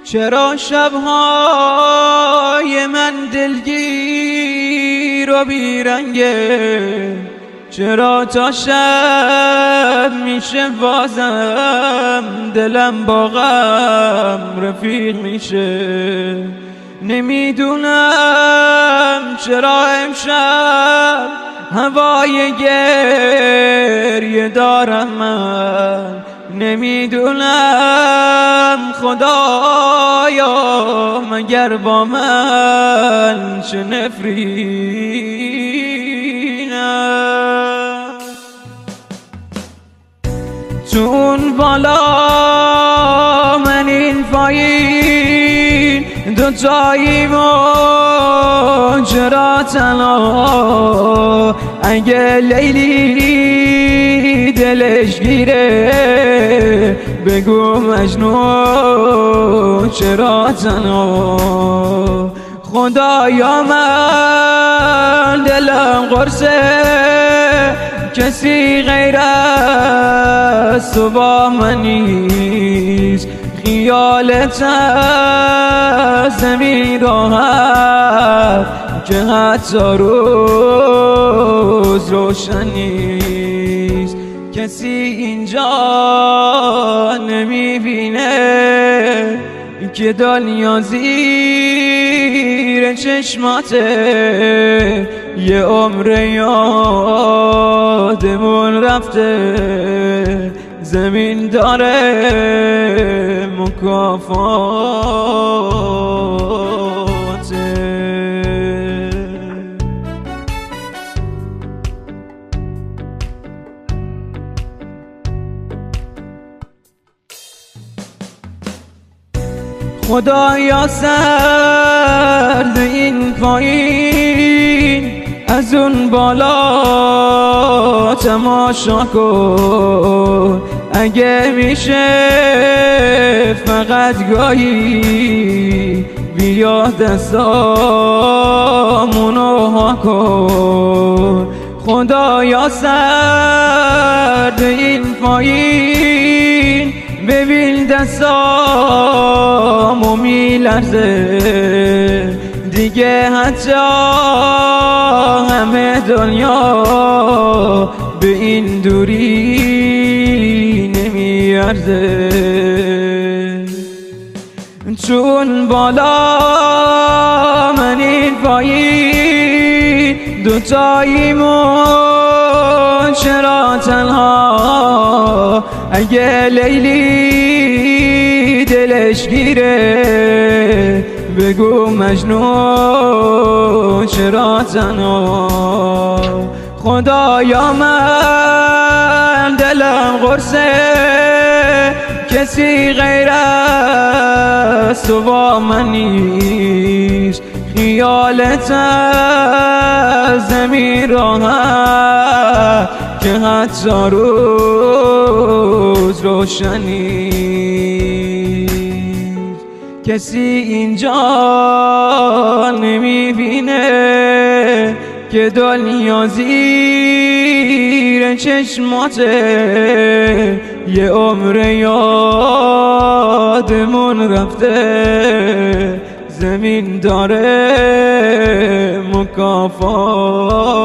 چرا شبهای من دلگیر و بیرنگه؟ چرا تا شب میشه بازم دلم با غم رفیق میشه؟ نمیدونم چرا امشب هوای گریه دارم من، نمیدونم خدایا مگر با من چه نفرینم. تو اون بالا من این پایین، دوتاییم و چرا تنها؟ اگه لیلی دلش گیره بگو مجنون چرا تنها؟ خدایا من دلم قرصه، کسی غیر از تو با من نیست. خیالت از زمین راحت که حتی روز روشن نیست. کسی اینجا نمیبینه که دنیا زیر چشماته. یه عمر یادمون رفته، زمین داره مکافاته. خدایا سرد این پایین، از اون بالا تماشا کن. اگه میشه فقط گاهی بیا دستامونو ها کن. خدایا سرد این پایین، ببین دستامو میلرزه دیگه، حتی همه دنیا به این دوری نمیارزه. چون بالا من این پایین، دوتاییم و چرا تنها؟ اگه لیلی دلش گیره بگو مجنون چرا تنها؟ خدایا من دلم قرصه، کسی غیر از تو با من نیست. خیالت از زمین راحت که حتی روز روشن نیست. کسی اینجا نمیبینه که دنیا زیر چشماته. یه عمر یادمون رفته، زمین داره مکافات.